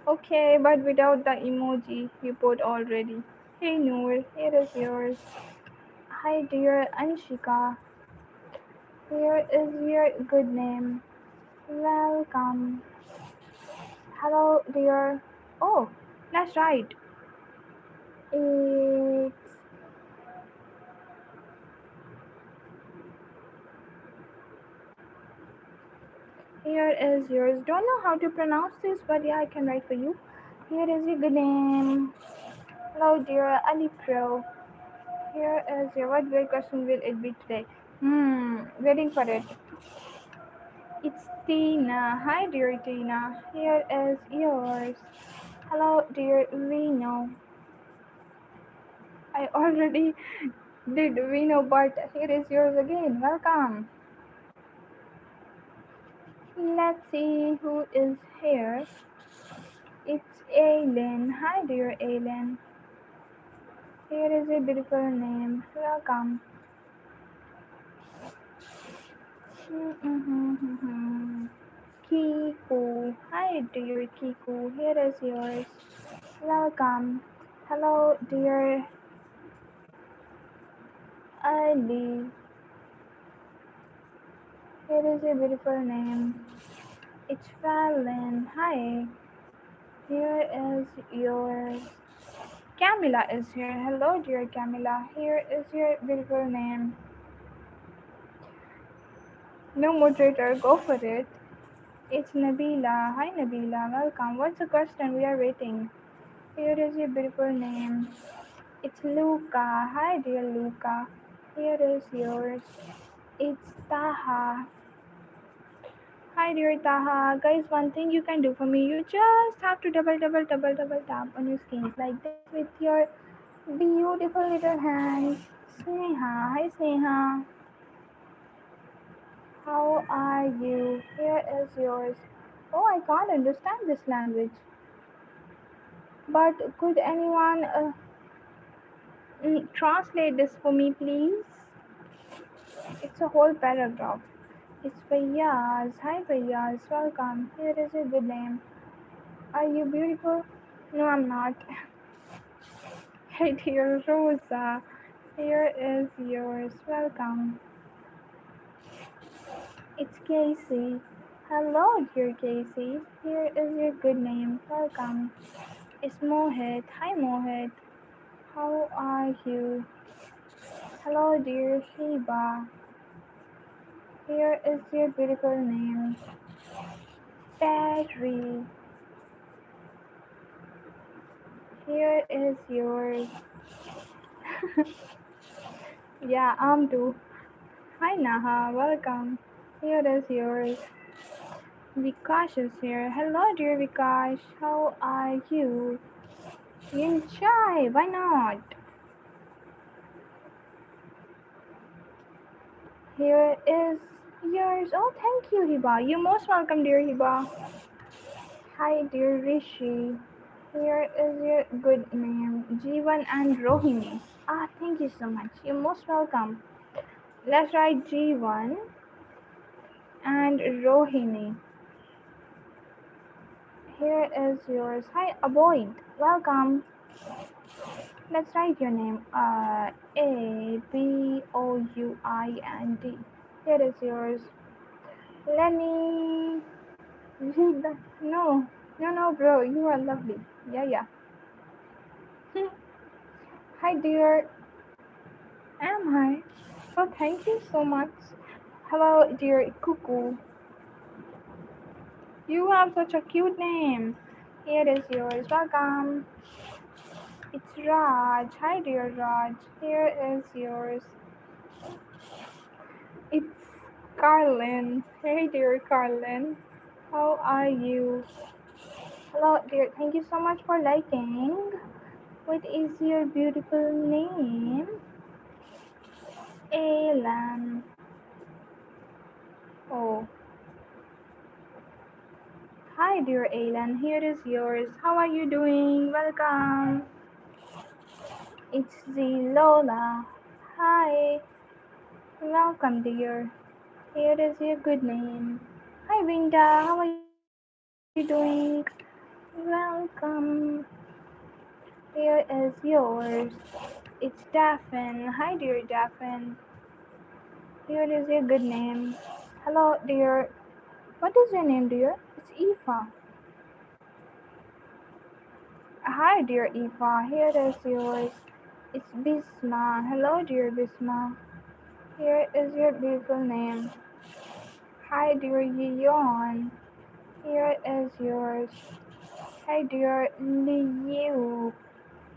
Okay, but without the emoji you put already. Hey Noor, here is yours. Hi dear Anshika. Here is your good name. Welcome. Hello, dear. Oh, that's right. It's here is yours. Don't know how to pronounce this, but yeah, I can write for you. Here is your good name. Hello, dear Ali Pro. Here is your what great question will it be today? Waiting for it. It's Tina. Hi, dear Tina. Here is yours. Hello, dear Vino. I already did Vino, but here is yours again. Welcome. Let's see who is here. It's Aileen. Hi, dear Aileen. Here is a beautiful name. Welcome. Kiku. Hi, dear Kiku. Here is yours. Welcome. Hello, dear Ali. Here is a beautiful name. It's Fallon. Hi. Here is yours. Camilla is here. Hello, dear Camilla. Here is your beautiful name. No moderator, go for it. It's Nabila. Hi Nabila, welcome. What's the question? We are waiting. Here is your beautiful name. It's Luca. Hi dear Luca. Here is yours. It's Taha. Hi dear Taha. Guys, one thing you can do for me, you just have to double tap on your screens like this with your beautiful little hands. Sneha. Hi Sneha. How are you? Here is yours. Oh, I can't understand this language. But could anyone translate this for me, please? It's a whole paragraph. It's Fayyaz. Hi Fayyaz, welcome. Here is your good name. Are you beautiful? No, I'm not. Hey dear Rosa. Here is yours. Welcome. It's Casey. Hello, dear Casey. Here is your good name. Welcome. It's Mohit. Hi Mohit. How are you? Hello, dear Sheba. Here is your beautiful name. Terry. Here is yours. Yeah, I'm too. Hi Naha, welcome. Here is yours. Vikash is here. Hello dear Vikash, how are you? You shy, why not? Here is yours. Oh, thank you Hiba. You're most welcome dear Hiba. Hi dear Rishi. Here is your good name. Jeevan and Rohini. Ah, thank you so much. You're most welcome. Let's write Jeevan and Rohini. Here is yours. Hi, Avoid. Welcome. Let's write your name. Abouind. Here is yours. Let me read the. No, no, bro. You are lovely. Yeah, yeah. Hi, dear. Am I? Oh, thank you so much. Hello, dear Cuckoo. You have such a cute name. Here is yours. Welcome. It's Raj. Hi, dear Raj. Here is yours. It's Carlin. Hey, dear Carlin. How are you? Hello, dear. Thank you so much for liking. What is your beautiful name? Alan. Oh, hi, dear Alan. Here is yours. How are you doing? Welcome. It's Lola. Hi. Welcome, dear. Here is your good name. Hi, Vinda. How are you doing? Welcome. Here is yours. It's Daphne. Hi, dear Daphne. Here is your good name. Hello, dear. What is your name, dear? It's Aoife. Hi, dear Aoife. Here is yours. It's Bisma. Hello, dear Bisma. Here is your beautiful name. Hi, dear Yeon. Here is yours. Hi, dear Liu.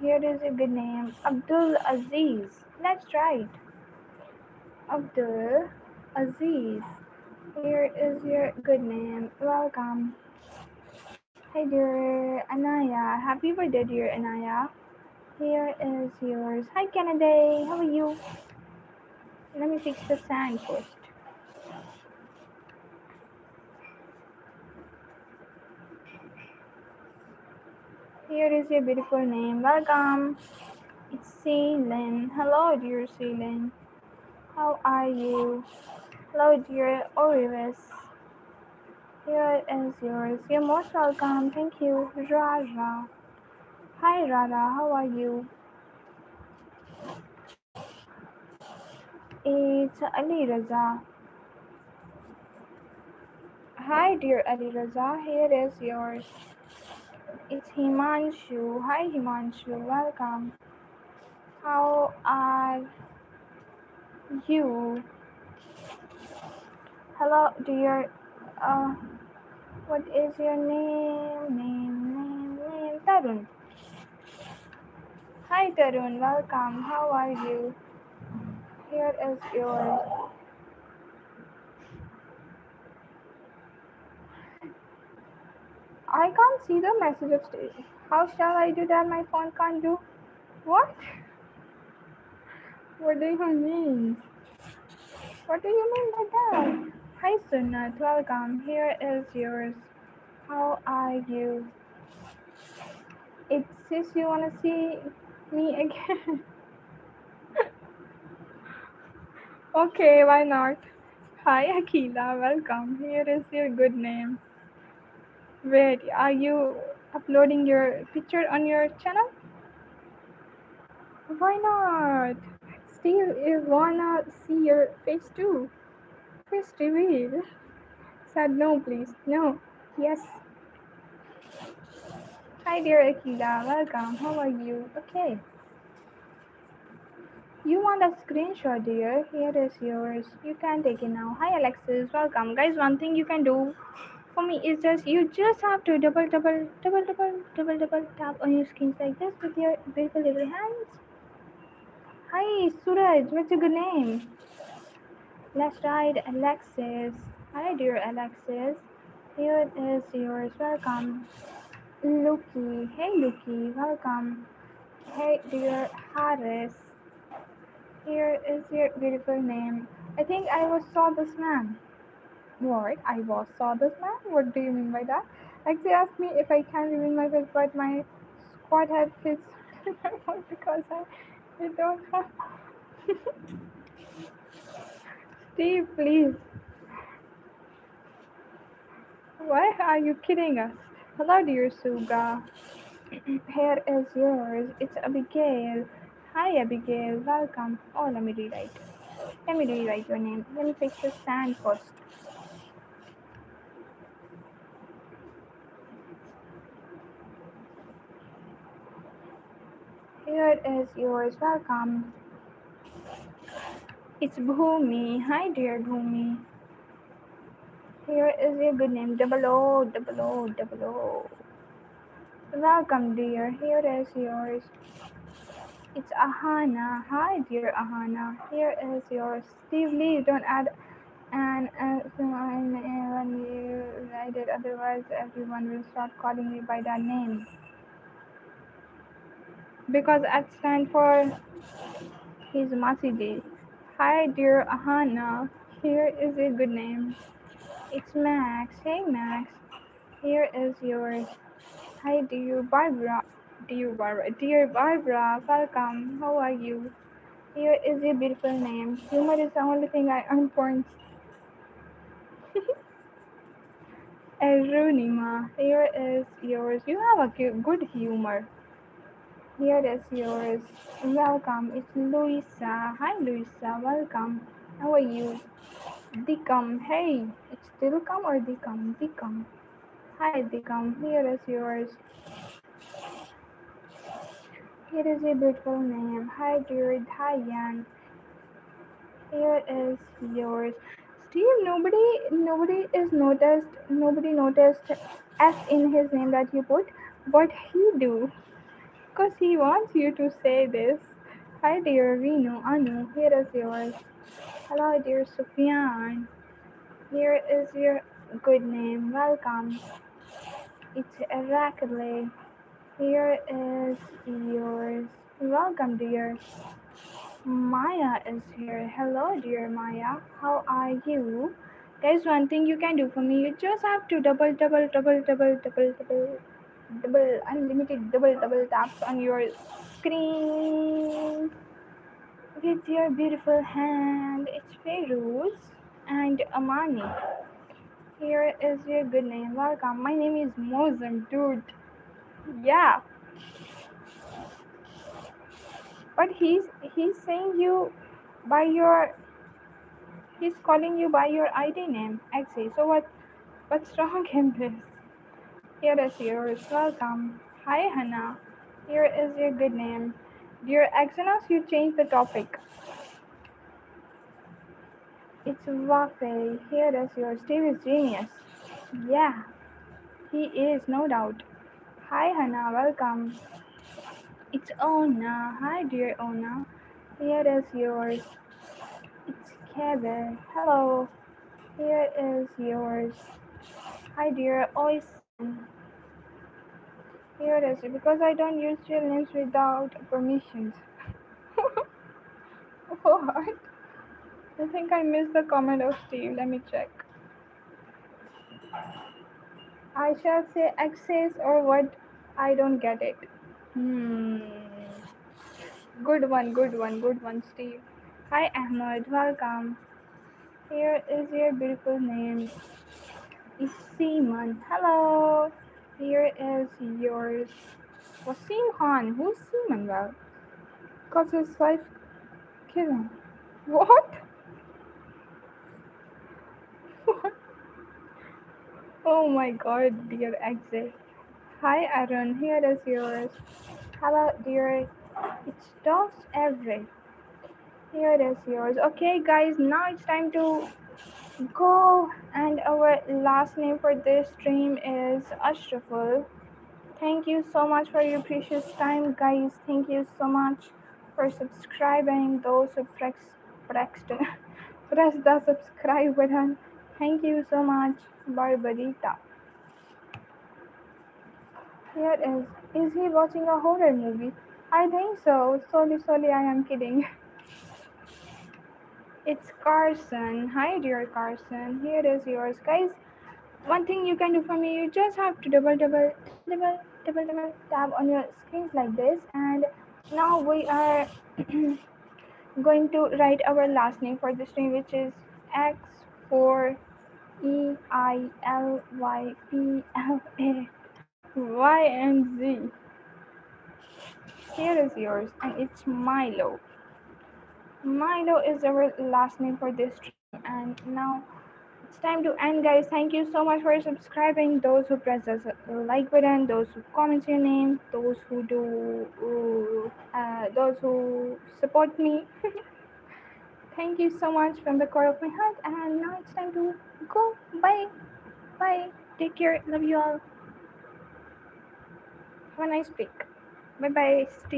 Here is a good name. Abdul Aziz. Let's try it. Abdul Aziz. Here is your good name. Welcome. Hi dear Anaya. Happy birthday dear Anaya. Here is yours. Hi Kennedy. How are you? Let me fix the sound first. Here is your beautiful name. Welcome. It's Celine. Hello dear Celine. How are you? Hello dear Orivis. Here is yours. You're most welcome. Thank you. Rara. Hi Rara. How are you? It's Ali Raza. Hi, dear Ali Raza. Here is yours. It's Himanshu. Hi, Himanshu. Welcome. How are you? Hello, dear. Uh, what is your name? Name. Tarun. Hi, Tarun. Welcome. How are you? Here is yours. I can't see the message of stage. How shall I do that? My phone can't do. What? What do you mean? What do you mean by that? Hi, Sunat. Welcome. Here is yours. How are you? It says you wanna see me again. Okay, why not? Hi, Akila. Welcome. Here is your good name. Wait, are you uploading your picture on your channel? Why not? Steve, you wanna see your face too? Face reveal. Said no, please. No. Yes. Hi, dear Akila. Welcome. How are you? Okay. You want a screenshot, dear? Here is yours. You can take it now. Hi, Alexis. Welcome, guys. One thing you can do for me is just you just have to double tap on your screens like this with your beautiful little hands. Hi, Suraj. What's your good name? Let's ride, Alexis. Hi, dear Alexis. Here is yours. Welcome. Lucky. Hey, Lucky. Welcome. Hey, dear Harris. Here is your beautiful name. I think I was saw this man. What? I was saw this man? What do you mean by that? Actually asked me if I can reveal my face, but my squad head fits because I don't have. Steve, please. Why are you kidding us? Hello, dear Suga. Here is yours. It's Abigail. Hi, Abigail. Welcome. Oh, let me rewrite. Let me rewrite your name. Let me fix the stand first. Here is yours. Welcome. It's Bhumi. Hi, dear Bhumi. Here is your good name. Double O, double O, double O. Welcome, dear. Here is yours. It's Ahana. Hi, dear Ahana. Here is yours. Steve, please don't add an when you write it, otherwise everyone will start calling you by that name. Because it stands for his Masidi. Hi, dear Ahana. Here is a good name. It's Max. Hey, Max. Here is yours. Hi, dear Barbara. Dear Barbara, welcome. How are you? Here is your beautiful name. Humor is the only thing I earn points. Erunima, here is yours. You have a good humor. Here is yours. Welcome. It's Luisa. Hi, Luisa. Welcome. How are you? Dikam. Hey, it's Dilkam or Dikam? Dikam. Hi, Dikam. Here is yours. Here is a beautiful name. Hi, dear Diane. Here is yours. Steve, nobody noticed S in his name that you put, but he do. Because he wants you to say this. Hi dear Reno, Anu, here is yours. Hello dear Sufyan. Here is your good name. Welcome. It's Rakle. Here is yours. Welcome dear. Maya is here. Hello, dear Maya. How are you? There's one thing you can do for me. You just have to double, unlimited double taps on your screen with your beautiful hand. It's Feroz and Amani. Here is your good name. Welcome. My name is Mozam, dude. Yeah, but he's saying you by your he's calling you by your ID name, actually. So what's wrong in this? Here is yours. Welcome. Hi, Hannah. Here is your good name. Dear Exynos, you changed the topic. It's Waffle. Here is your Steve is genius. Yeah, he is, no doubt. Hi Hannah, welcome. It's Ona. Hi dear Ona. Here is yours. It's Kevin. Hello. Here is yours. Hi dear Oisin. Here it is. Because I don't use real names without permissions. What? I think I missed the comment of Steve. Let me check. I shall say access or what? I don't get it. Hmm. Good one, Steve. Hi, Ahmed. Welcome. Here is your beautiful name. Is Seaman. Hello. Here is yours. Wasim Khan. Who's Seaman? Well, because his wife killed him. What? What? Oh my god, dear exit. Hi, Aaron. Here is yours. Hello, dear. It's dogs every. Here is yours. Okay, guys, now it's time to go. And our last name for this stream is Ashraful. Thank you so much for your precious time, guys. Thank you so much for subscribing. Those who pressed, press the subscribe button. Thank you so much. Barbarita. Here is. Is he watching a horror movie? I think so. Sorry, I am kidding. It's Carson. Hi, dear Carson. Here is yours, guys. One thing you can do for me, you just have to double tap on your screens like this. And now we are going to write our last name for the stream, which is X4EILYPLAYNZ. Here is yours, and it's Milo. Milo is our last name for this stream, and now it's time to end, guys. Thank you so much for subscribing. Those who press the like button, those who comment your name, those who support me. Thank you so much from the core of my heart. And now it's time to go. Bye, bye. Take care. Love you all. Have a nice week. Bye, bye. Steve.